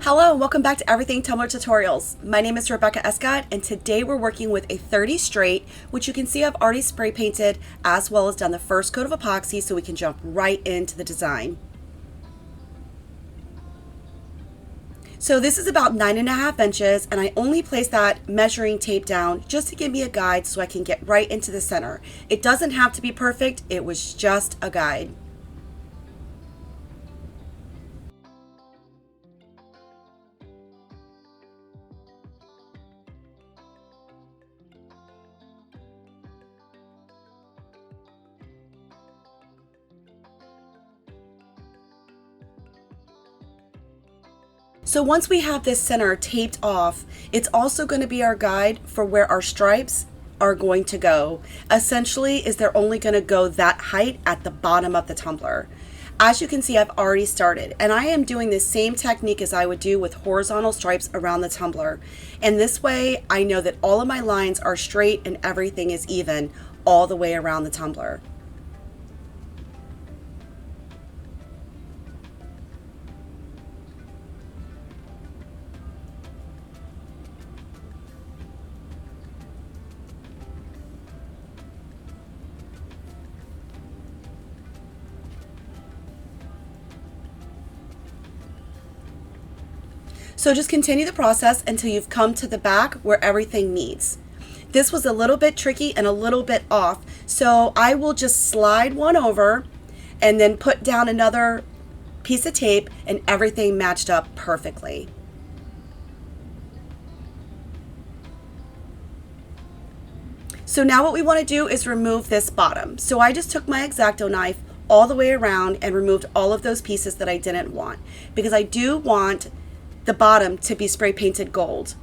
Hello and welcome back to Everything Tumbler Tutorials. My name is Rebecca Escott and today we're working with a 30 straight, which you can see I've already spray painted as well as done the first coat of epoxy so we can jump right into the design. So this is about 9.5 inches and I only placed that measuring tape down just to give me a guide so I can get right into the center. It doesn't have to be perfect, it was just a guide. So once we have this center taped off, it's also going to be our guide for where our stripes are going to go. Essentially, is they're only going to go that height at the bottom of the tumbler. As you can see, I've already started, and I am doing the same technique as I would do with horizontal stripes around the tumbler. And this way, I know that all of my lines are straight and everything is even all the way around the tumbler. So just continue the process until you've come to the back where everything meets. This was a little bit tricky and a little bit off, so I will just slide one over and then put down another piece of tape and everything matched up perfectly. So now what we want to do is remove this bottom. So I just took my X-Acto knife all the way around and removed all of those pieces that I didn't want, because I do want the bottom to be spray painted gold.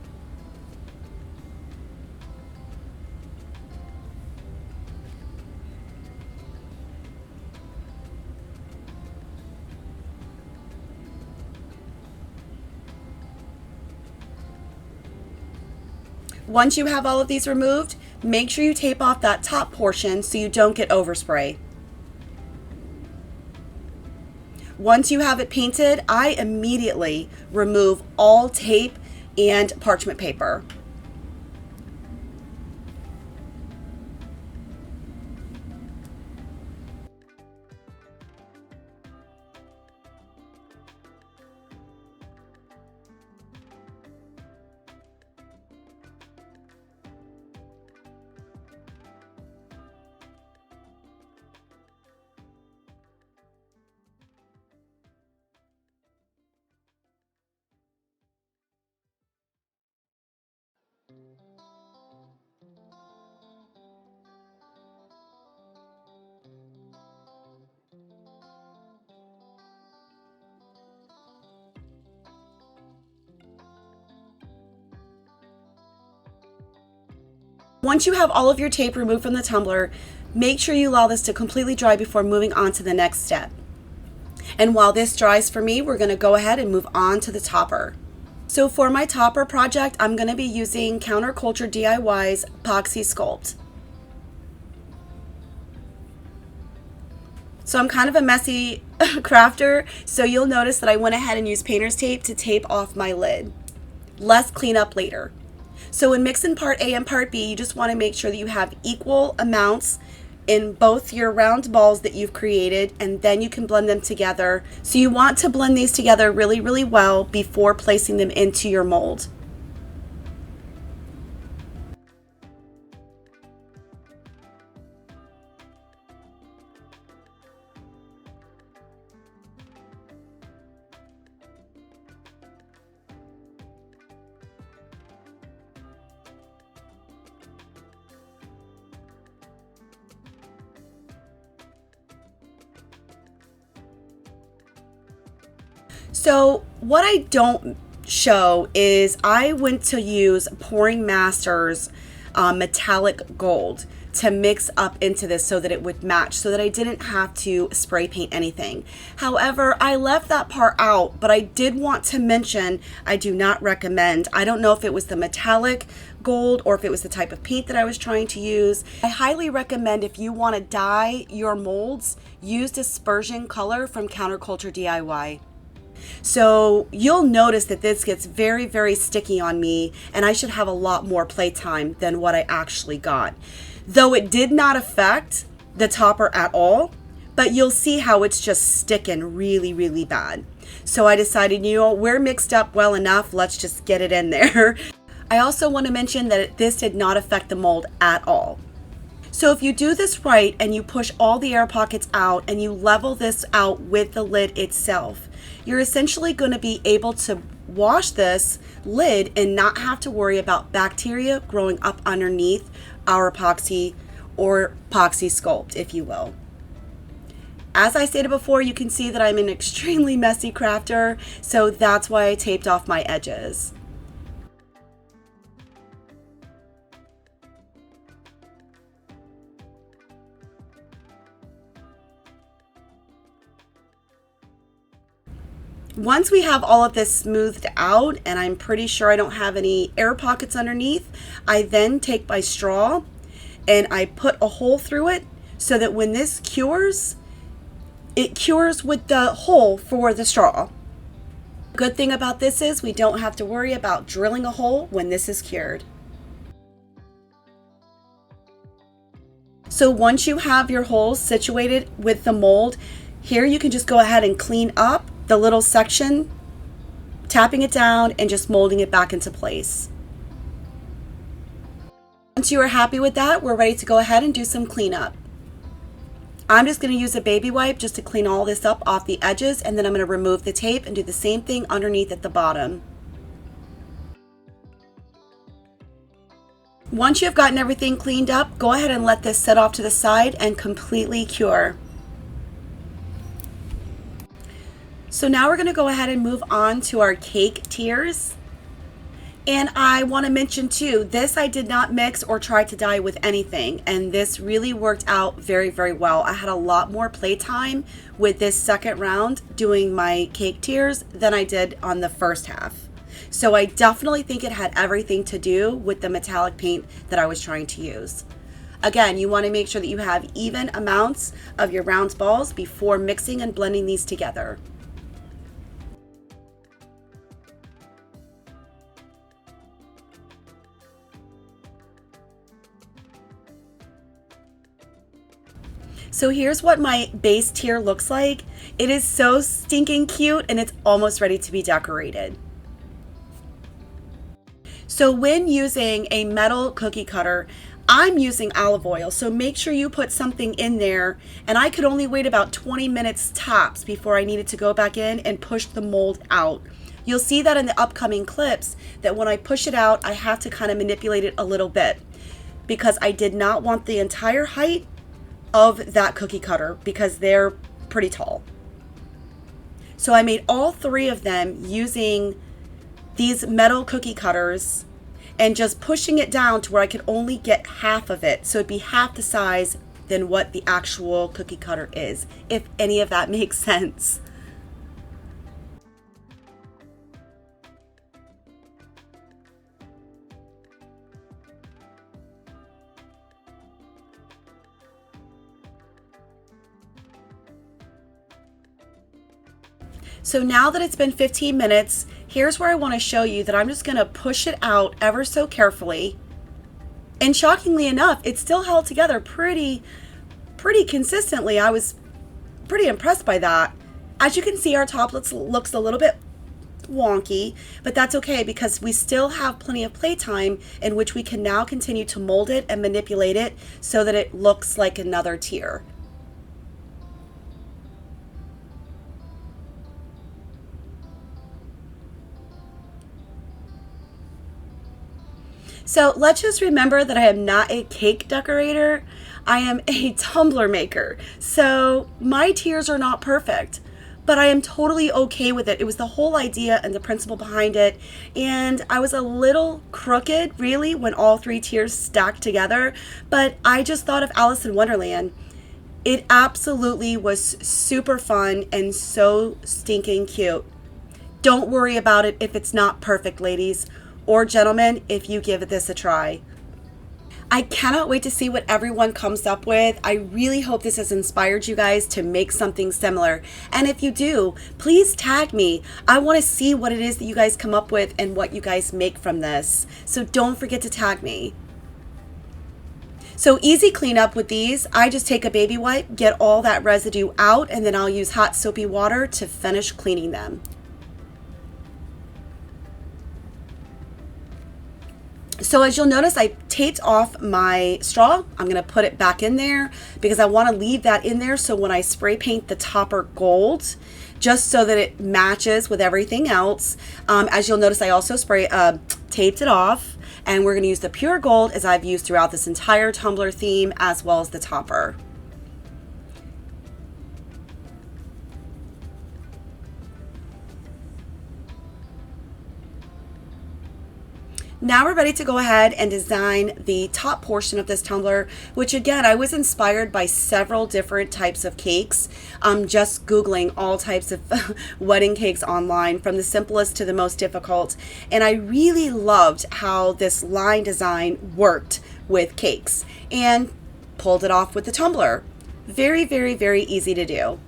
Once you have all of these removed, make sure you tape off that top portion so you don't get overspray. Once you have it painted, I immediately remove all tape and parchment paper. Once you have all of your tape removed from the tumbler, make sure you allow this to completely dry before moving on to the next step. And while this dries for me, we're going to go ahead and move on to the topper. So for my topper project, I'm going to be using Counterculture DIY's Poxy Sculpt. So I'm kind of a messy crafter, so you'll notice that I went ahead and used painter's tape to tape off my lid. Less cleanup later. So in mixing part A and part B, you just want to make sure that you have equal amounts in both your round balls that you've created, and then you can blend them together. So you want to blend these together really, really well before placing them into your mold. So what I don't show is I went to use Pouring Masters metallic gold to mix up into this so that it would match, so that I didn't have to spray paint anything. However, I left that part out, but I did want to mention I do not recommend. I don't know if it was the metallic gold or if it was the type of paint that I was trying to use. I highly recommend, if you want to dye your molds, use dispersion color from Counterculture DIY. So you'll notice that this gets very, very sticky on me, and I should have a lot more playtime than what I actually got. Though it did not affect the topper at all, but you'll see how it's just sticking really, really bad. So I decided, you know, we're mixed up well enough, let's just get it in there. I also want to mention that this did not affect the mold at all. So if you do this right and you push all the air pockets out and you level this out with the lid itself, you're essentially going to be able to wash this lid and not have to worry about bacteria growing up underneath our epoxy or Poxy Sculpt, if you will. As I stated before, you can see that I'm an extremely messy crafter, so that's why I taped off my edges. Once we have all of this smoothed out, and I'm pretty sure I don't have any air pockets underneath, I then take my straw and I put a hole through it so that when this cures, it cures with the hole for the straw. Good thing about this is we don't have to worry about drilling a hole when this is cured. So once you have your holes situated with the mold, here you can just go ahead and clean up the little section, tapping it down and just molding it back into place. Once you are happy with that, we're ready to go ahead and do some cleanup. I'm just going to use a baby wipe just to clean all this up off the edges, and then I'm going to remove the tape and do the same thing underneath at the bottom. Once you've gotten everything cleaned up, go ahead and let this set off to the side and completely cure. So now we're going to go ahead and move on to our cake tiers. And I want to mention too, this I did not mix or try to dye with anything, and this really worked out very, very well. I had a lot more playtime with this second round doing my cake tiers than I did on the first half. So I definitely think it had everything to do with the metallic paint that I was trying to use. Again, you want to make sure that you have even amounts of your round balls before mixing and blending these together. So here's what my base tier looks like. It is so stinking cute and it's almost ready to be decorated. So when using a metal cookie cutter, I'm using olive oil, so make sure you put something in there, and I could only wait about 20 minutes tops before I needed to go back in and push the mold out. You'll see that in the upcoming clips that when I push it out, I have to kind of manipulate it a little bit because I did not want the entire height of that cookie cutter because they're pretty tall. So I made all three of them using these metal cookie cutters and just pushing it down to where I could only get half of it. So it'd be half the size than what the actual cookie cutter is, if any of that makes sense. So now that it's been 15 minutes, here's where I want to show you that I'm just going to push it out ever so carefully. And shockingly enough, it still held together pretty consistently. I was pretty impressed by that. As you can see, our top looks a little bit wonky, but that's okay because we still have plenty of playtime in which we can now continue to mold it and manipulate it so that it looks like another tier. So let's just remember that I am not a cake decorator. I am a tumbler maker. So my tiers are not perfect, but I am totally okay with it. It was the whole idea and the principle behind it. And I was a little crooked really when all three tiers stacked together, but I just thought of Alice in Wonderland. It absolutely was super fun and so stinking cute. Don't worry about it if it's not perfect, ladies. Or gentlemen, if you give this a try. I cannot wait to see what everyone comes up with. I really hope this has inspired you guys to make something similar. And if you do, please tag me. I want to see what it is that you guys come up with and what you guys make from this. So don't forget to tag me. So easy cleanup with these. I just take a baby wipe, get all that residue out, and then I'll use hot soapy water to finish cleaning them. So as you'll notice, I taped off my straw. I'm going to put it back in there because I want to leave that in there so when I spray paint the topper gold, just so that it matches with everything else. As you'll notice, I also taped it off, and we're going to use the pure gold as I've used throughout this entire tumbler theme, as well as the topper. Now we're ready to go ahead and design the top portion of this tumbler, which again, I was inspired by several different types of cakes. Just Googling all types of wedding cakes online, from the simplest to the most difficult. And I really loved how this line design worked with cakes and pulled it off with the tumbler. Very, very, very easy to do.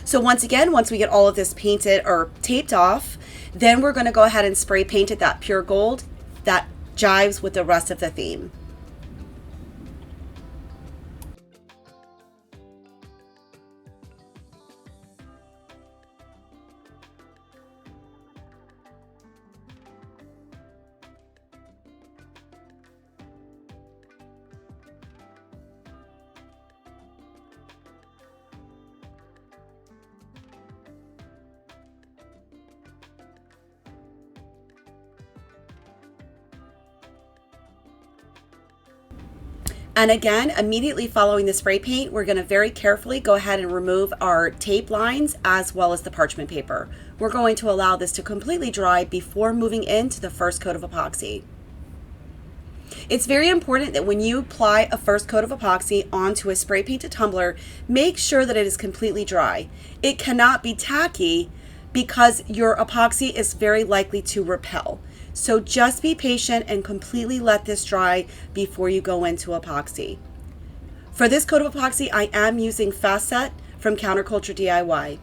So once again, once we get all of this painted or taped off, then we're going to go ahead and spray paint it that pure gold that jives with the rest of the theme. And again, immediately following the spray paint, we're going to very carefully go ahead and remove our tape lines as well as the parchment paper. We're going to allow this to completely dry before moving into the first coat of epoxy. It's very important that when you apply a first coat of epoxy onto a spray painted tumbler, make sure that it is completely dry. It cannot be tacky because your epoxy is very likely to repel. So just be patient and completely let this dry before you go into epoxy. For this coat of epoxy, I am using Fast Set from Counterculture DIY.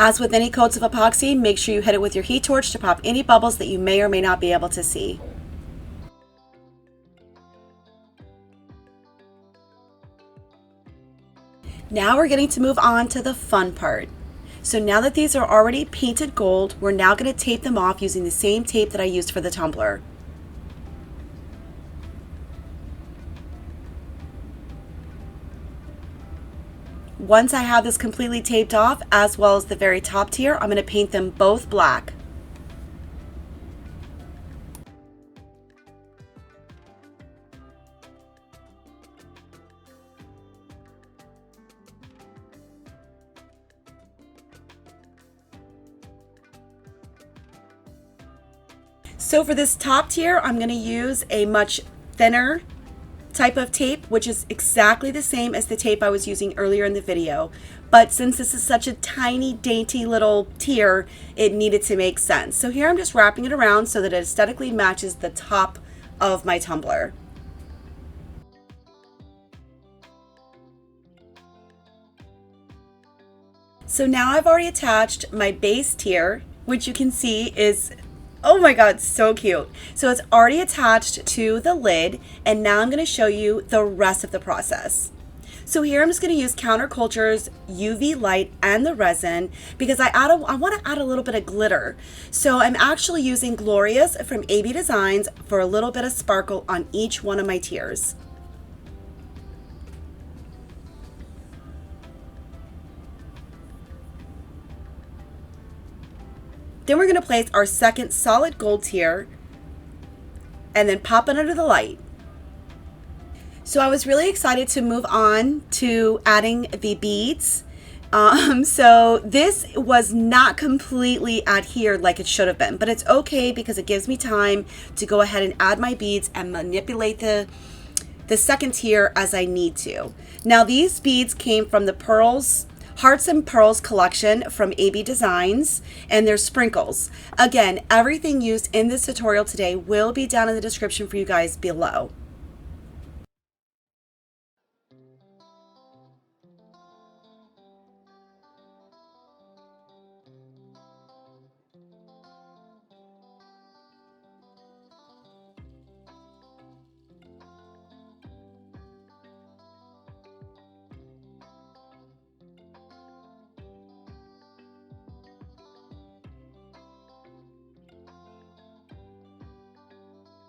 As with any coats of epoxy, make sure you hit it with your heat torch to pop any bubbles that you may or may not be able to see. Now we're getting to move on to the fun part. So now that these are already painted gold, we're now going to tape them off using the same tape that I used for the tumbler. Once I have this completely taped off, as well as the very top tier, I'm going to paint them both black. So for this top tier, I'm going to use a much thinner type of tape, which is exactly the same as the tape I was using earlier in the video. But since this is such a tiny, dainty little tier, it needed to make sense. So here I'm just wrapping it around so that it aesthetically matches the top of my tumbler. So now I've already attached my base tier, which you can see is, oh my God, so cute. So it's already attached to the lid, and now I'm going to show you the rest of the process. So here I'm just going to use Counterculture's UV light and the resin because I want to add a little bit of glitter. So I'm actually using Glorious from AB Designs for a little bit of sparkle on each one of my tiers. Then we're going to place our second solid gold tier and then pop it under the light. So I was really excited to move on to adding the beads So this was not completely adhered like it should have been, but it's okay because it gives me time to go ahead and add my beads and manipulate the second tier as I need to. Now these beads came from the Pearls, Hearts and Pearls collection from AB Designs, and they're sprinkles. Again, everything used in this tutorial today will be down in the description for you guys below.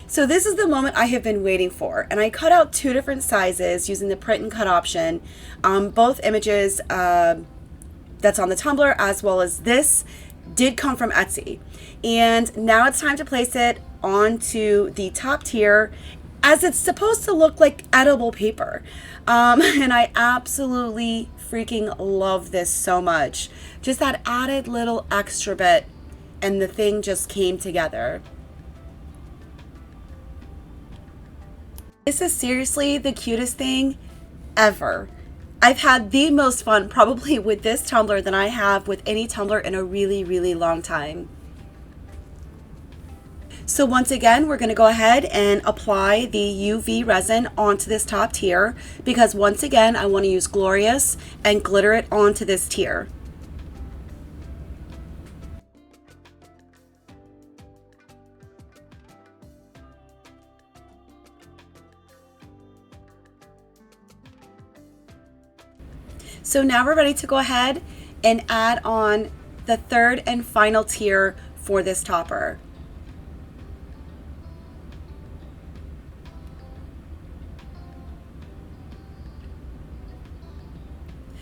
So this is the moment I have been waiting for, and I cut out 2 different sizes using the print and cut option. Both images that's on the Tumbler as well as this did come from Etsy. And now it's time to place it onto the top tier as it's supposed to look like edible paper. And I absolutely freaking love this so much. Just that added little extra bit and the thing just came together. This is seriously the cutest thing ever. I've had the most fun probably with this tumbler than I have with any tumbler in a really, really long time. So once again, we're going to go ahead and apply the UV resin onto this top tier because once again, I want to use Glorious and glitter it onto this tier. So now we're ready to go ahead and add on the third and final tier for this topper.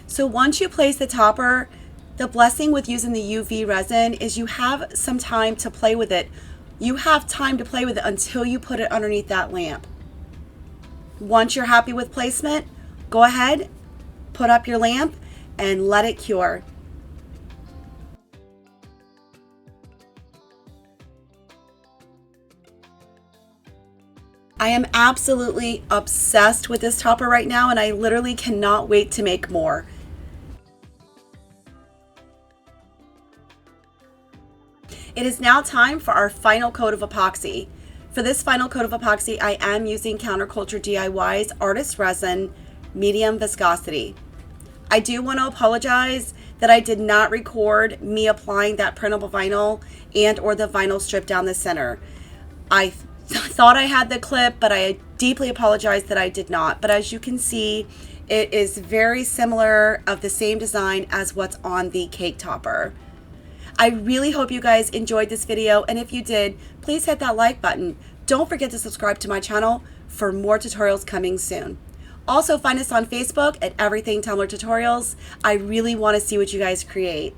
So once you place the topper, the blessing with using the UV resin is you have some time to play with it. You have time to play with it until you put it underneath that lamp. Once you're happy with placement, go ahead, put up your lamp and let it cure. I am absolutely obsessed with this topper right now, and I literally cannot wait to make more. It is now time for our final coat of epoxy. For this final coat of epoxy, I am using Counterculture DIY's Artist Resin medium viscosity. I do want to apologize that I did not record me applying that printable vinyl and or the vinyl strip down the center. I thought I had the clip, but I deeply apologize that I did not. But as you can see, it is very similar of the same design as what's on the cake topper. I really hope you guys enjoyed this video, and if you did, please hit that like button. Don't forget to subscribe to my channel for more tutorials coming soon. Also find us on Facebook at Everything Tumbler Tutorials. I really want to see what you guys create.